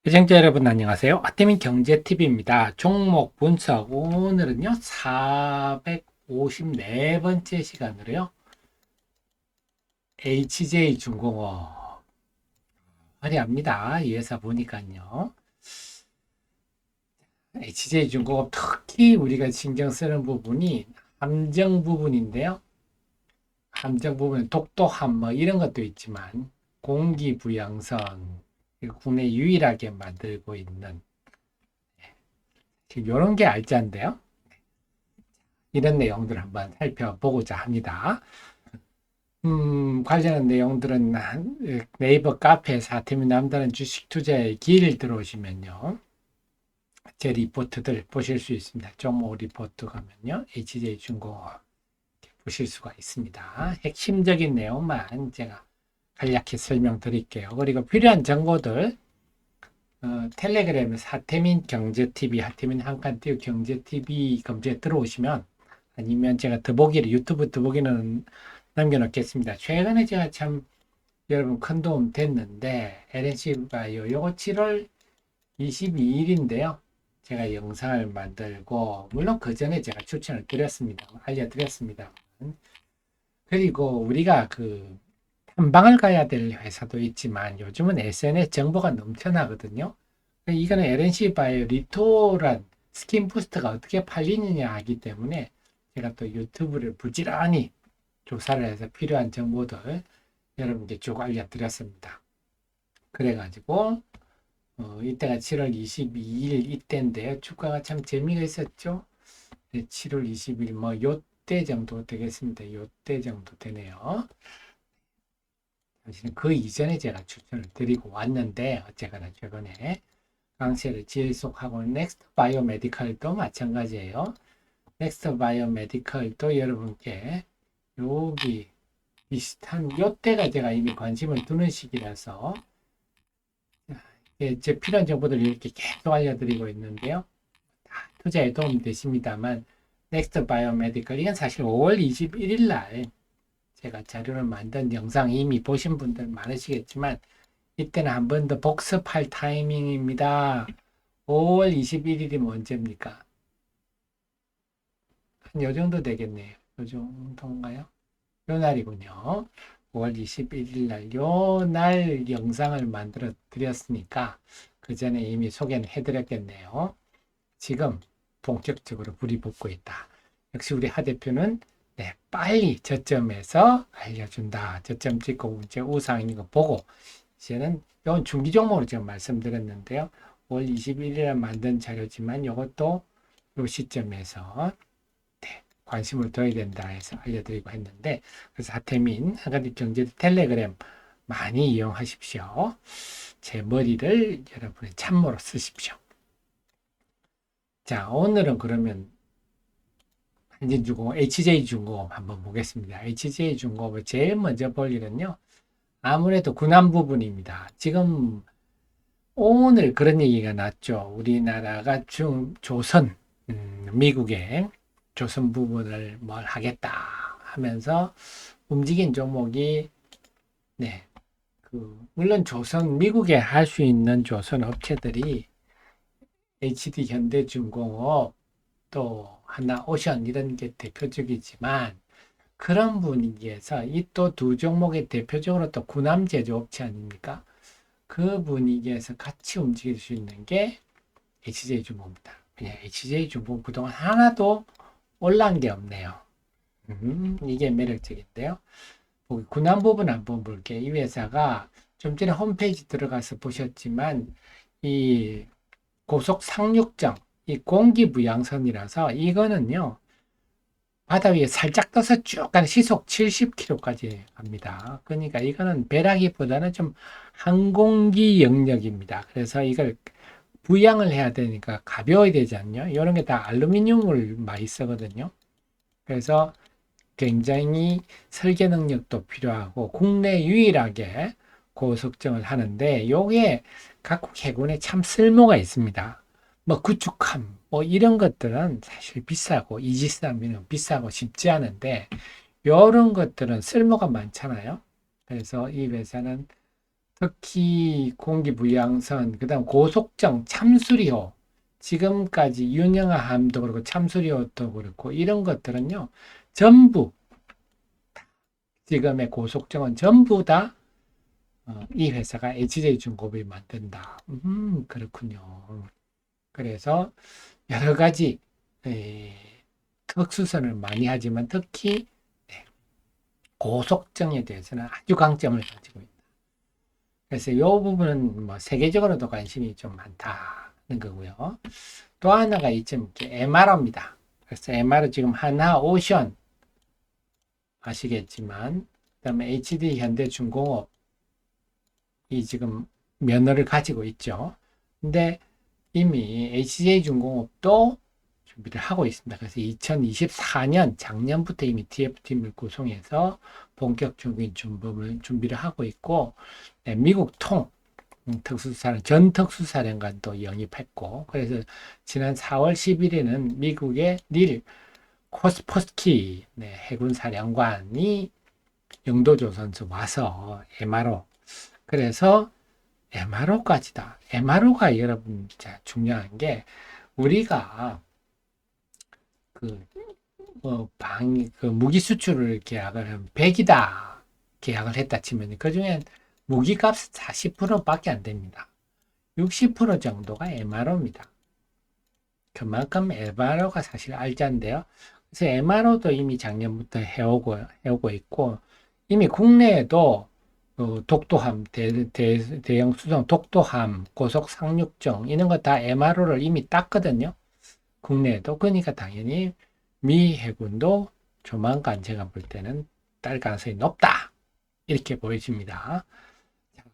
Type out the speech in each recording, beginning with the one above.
시청자 여러분 안녕하세요. 아태민 경제TV입니다. 종목 분석 오늘은요 454번째 시간으로요 HJ중공업 화려합니다. 이 회사 보니까요 HJ중공업 특히 우리가 신경 쓰는 부분이 함정 부분인데요. 함정 부분은 독도함 뭐 이런 것도 있지만 공기부양선 국내 유일하게 만들고 있는 지금 이런 게 알짜인데요. 이런 내용들을 한번 살펴보고자 합니다. 관련한 내용들은 네이버 카페 사태민 남다른 주식 투자의 길 들어오시면요. 제 리포트들 보실 수 있습니다. 종목 리포트 가면요. HJ중공업 보실 수가 있습니다. 핵심적인 내용만 제가 간략히 설명드릴게요. 그리고 필요한 정보들 텔레그램 사태민 경제TV, 하태민 한칸띄우 경제TV 검색에 들어오시면 아니면 제가 더보기를 유튜브 더보기는 남겨놓겠습니다. 최근에 제가 참 여러분 큰 도움 됐는데 LNC 바이오 요거 7월 22일인데요. 제가 영상을 만들고 물론 그 전에 제가 추천을 드렸습니다. 알려드렸습니다. 그리고 우리가 그 탐방을 가야 될 회사도 있지만 요즘은 SNS 정보가 넘쳐나거든요. 이거는 LNC 바이오 리토란 스킨 부스터가 어떻게 팔리느냐 하기 때문에 제가 또 유튜브를 부지런히 조사를 해서 필요한 정보들 여러분께 쭉 알려드렸습니다. 그래가지고 이때가 7월 22일 이때인데요. 주가가 참 재미가 있었죠. 네, 7월 20일 뭐 요때 정도 되겠습니다. 요때 정도 되네요. 사실은 그 이전에 제가 추천을 드리고 왔는데 어쨌거나 최근에 강세를 지속하고 넥스트 바이오메디컬도 마찬가지예요. 넥스트 바이오메디컬도 여러분께 여기 비슷한 요때가 제가 이미 관심을 두는 시기라서 제 필요한 정보들을 이렇게 계속 알려드리고 있는데요. 다 투자에 도움이 되십니다만 넥스트 바이오메디컬 이건 사실 5월 21일 날 제가 자료를 만든 영상 이미 보신 분들 많으시겠지만 이때는 한 번 더 복습할 타이밍입니다. 5월 21일이면 언제입니까? 한 요 정도 되겠네요. 요 정도인가요? 요 날이군요. 5월 21일 날, 요 날 영상을 만들어 드렸으니까 그 전에 이미 소개는 해드렸겠네요. 지금 본격적으로 불이 붙고 있다. 역시 우리 하 대표는 네, 빨리 저점에서 알려준다. 저점 찍고 이제 우상인 거 보고 이제는 이건 중기 종목으로 지금 말씀드렸는데요. 5월 21일에 만든 자료지만 이것도 이 시점에서 네, 관심을 둬야 된다 해서 알려드리고 했는데 그래서 하태민 한가지 경제 텔레그램 많이 이용하십시오. 제 머리를 여러분의 참모로 쓰십시오. 자, 오늘은 그러면 한진중공업, HJ중공업 한번 보겠습니다. HJ중공업을 제일 먼저 볼 일은요. 아무래도 군함 부분입니다. 지금 오늘 그런 얘기가 났죠. 우리나라가 조선, 미국의 조선 부분을 뭘 하겠다 하면서 움직인 종목이, 네, 물론 조선, 미국에 할 수 있는 조선 업체들이 HD 현대중공업 또 하나오션 이런 게 대표적이지만 그런 분위기에서 이 또 두 종목의 대표적으로 또 군함 제조업체 아닙니까? 그 분위기에서 같이 움직일 수 있는 게 HJ중공업입니다. HJ중공업 그동안 하나도 올라온 게 없네요. 이게 매력적인데요. 군함 부분 한번 볼게요. 이 회사가 좀 전에 홈페이지 들어가서 보셨지만 이 고속 상륙정, 이 공기부양선이라서 이거는요. 바다 위에 살짝 떠서 쭉 가는 시속 70km까지 갑니다. 그러니까 이거는 배라기보다는 좀 항공기 영역입니다. 그래서 이걸 부양을 해야 되니까 가벼워야 되지 않냐? 이런 게 다 알루미늄을 많이 쓰거든요. 그래서 굉장히 설계 능력도 필요하고 국내 유일하게 고속정을 하는데 요게 각국 해군에 참 쓸모가 있습니다. 뭐 구축함 뭐 이런 것들은 사실 비싸고 이지스함은 비싸고 쉽지 않은데 이런 것들은 쓸모가 많잖아요. 그래서 이 회사는 특히 공기부양선, 그다음 고속정, 참수리호, 지금까지 윤영아함도 그렇고 참수리호도 그렇고 이런 것들은요, 전부 지금의 고속정은 전부 다 이 회사가 HJ중공업이 만든다. 그렇군요. 그래서 여러 가지 에, 특수선을 많이 하지만 특히 네, 고속정에 대해서는 아주 강점을 가지고 있다. 그래서 이 부분은 뭐 세계적으로도 관심이 좀 많다는 거고요. 또 하나가 이 점 MRO입니다. 그래서 MRO 지금 하나 오션 아시겠지만, 그다음에 HD 현대중공업이 지금 면허를 가지고 있죠. 근데 이미 HJ중공업도 준비를 하고 있습니다. 그래서 2024년 작년부터 이미 TF팀을 구성해서 본격적인 준비를 하고 있고, 네, 미국 전 특수사령관도 영입했고, 그래서 지난 4월 10일에는 미국의 닐 코스포스키 네, 해군 사령관이 영도조선소 와서 MRO, 그래서 MRO까지다. MRO가 여러분 진짜 중요한 게 우리가 그, 그 무기 수출을 계약을 하면 100이다 계약을 했다 치면 그 중엔 무기값 40%밖에 안 됩니다. 60% 정도가 MRO입니다. 그만큼 MRO가 사실 알짜인데요. 그래서 MRO도 이미 작년부터 해오고 있고, 이미 국내에도 독도함, 대형 수송 독도함, 고속 상륙정, 이런 거 다 MRO를 이미 땄거든요. 국내에도. 그러니까 당연히 미 해군도 조만간 제가 볼 때는 딸 가능성이 높다. 이렇게 보여집니다.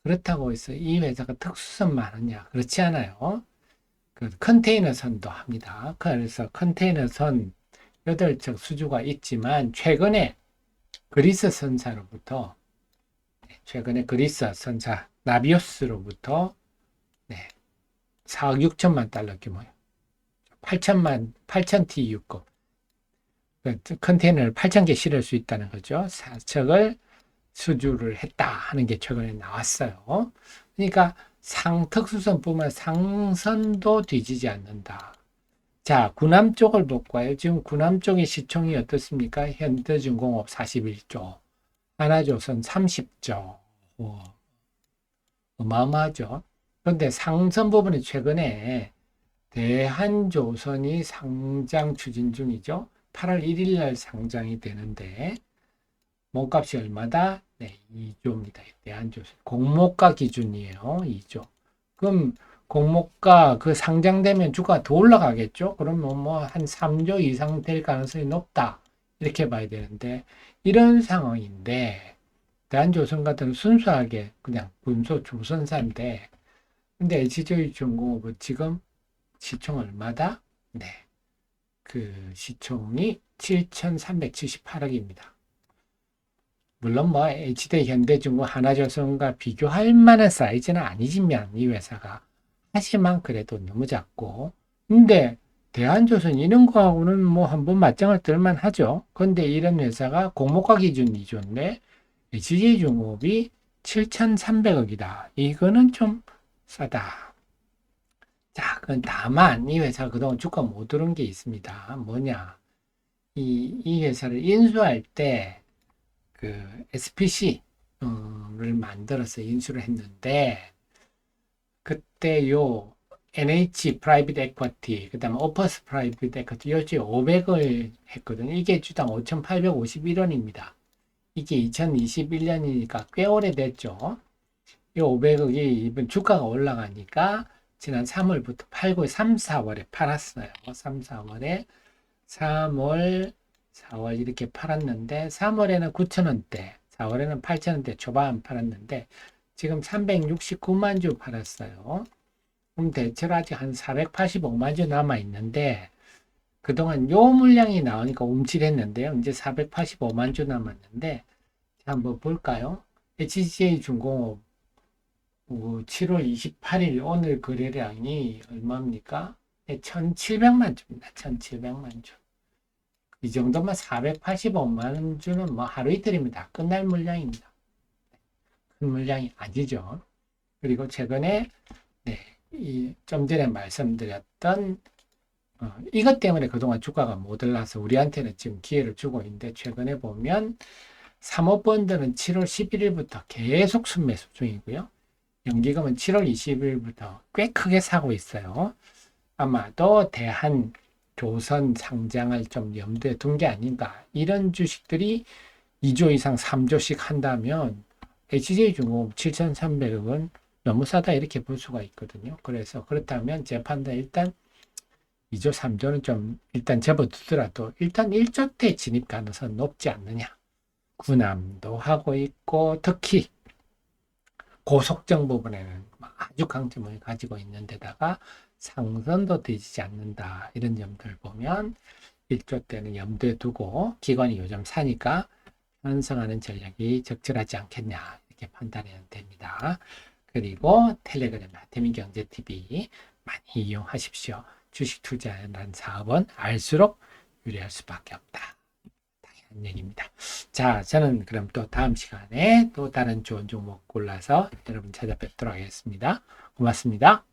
그렇다고 해서 이 회사가 특수선만 하느냐? 그렇지 않아요. 그 컨테이너선도 합니다. 그래서 컨테이너선 8척 수주가 있지만 최근에 그리스 선사 나비오스로부터 네, 4억 6천만 달러 규모예요. 8천 TU급 컨테이너를 8천 개 실을 수 있다는 거죠. 4척을 수주를 했다 하는 게 최근에 나왔어요. 그러니까 특수선뿐만 상선도 뒤지지 않는다. 자, 구남 쪽을 볼까요? 지금 구남 쪽의 시총이 어떻습니까? 현대중공업 41조, 하나조선 30조. 어마어마하죠. 그런데 상선 부분이 최근에 대한조선이 상장 추진 중이죠. 8월 1일 날 상장이 되는데 몸값이 얼마다? 네, 2조입니다. 대한조선. 공모가 기준이에요. 2조. 그럼 공모가 그 상장되면 주가가 더 올라가겠죠? 그러면 뭐 한 3조 이상 될 가능성이 높다. 이렇게 봐야 되는데 이런 상황인데 대한조선 같은 순수하게 그냥 군소 조선사인데 근데 HJ중공업은 지금 시총 얼마다? 네. 그 시총이 7,378억입니다. 물론 뭐 HD 현대중공 하나조선과 비교할 만한 사이즈는 아니지만 이 회사가 하지만 그래도 너무 작고 근데 대한조선 이런 거하고는 뭐 한번 맞짱을 들만 하죠. 근데 이런 회사가 공모가 기준 2조인데 HJ중공업이 7,300억이다. 이거는 좀 싸다. 자, 그건 다만 이 회사가 그동안 주가 못 오른 게 있습니다. 뭐냐? 이 회사를 인수할 때 그 SPC를 만들어서 인수를 했는데 그때 요 NH 프라이빗 에쿼티 그다음에 오퍼스 프라이빗 에쿼티 요지 500을 했거든요. 이게 주당 5,851원입니다. 이게 2021년이니까 꽤 오래됐죠. 이 500억이 이번 주가가 올라가니까 지난 3월부터 팔고 3, 4월에 팔았어요. 3, 4월에 3월, 4월 이렇게 팔았는데 3월에는 9,000원대, 4월에는 8,000원대 초반 팔았는데 지금 369만 주 팔았어요. 그럼 대체로 아직 한 485만 주 남아 있는데 그동안 요 물량이 나오니까 움찔했는데요. 이제 485만 주 남았는데 한번 볼까요? HJ중공업 7월 28일 오늘 거래량이 얼마입니까? 1,700만 주입니다. 1,700만 주. 이 정도면 485만 주는 뭐 하루 이틀입니다. 끝날 물량입니다. 큰 물량이 아니죠. 그리고 최근에 좀 전에 말씀드렸던 이것 때문에 그동안 주가가 못 올라서 우리한테는 지금 기회를 주고 있는데 최근에 보면 사모펀드는 7월 11일부터 계속 순매수 중이고요. 연기금은 7월 20일부터 꽤 크게 사고 있어요. 아마도 대한 조선 상장을 좀 염두에 둔 게 아닌가. 이런 주식들이 2조 이상 3조씩 한다면 HJ중공업 7,300억은 너무 싸다 이렇게 볼 수가 있거든요. 그래서 그렇다면 제 판단 일단 2조 3조는 좀 일단 접어두더라도 일단 1조 때 진입 가능성은 높지 않느냐. 군함도 하고 있고 특히 고속정 부분에는 아주 강점을 가지고 있는 데다가 상선도 되지 않는다. 이런 점들 보면 1조 때는 염두에 두고 기관이 요즘 사니까 편성하는 전략이 적절하지 않겠냐 이렇게 판단해야 됩니다. 그리고 텔레그램 태민경제TV 많이 이용하십시오. 주식 투자라는 사업은 알수록 유리할 수밖에 없다. 당연한 얘기입니다. 자, 저는 그럼 또 다음 시간에 또 다른 좋은 종목 골라서 여러분 찾아뵙도록 하겠습니다. 고맙습니다.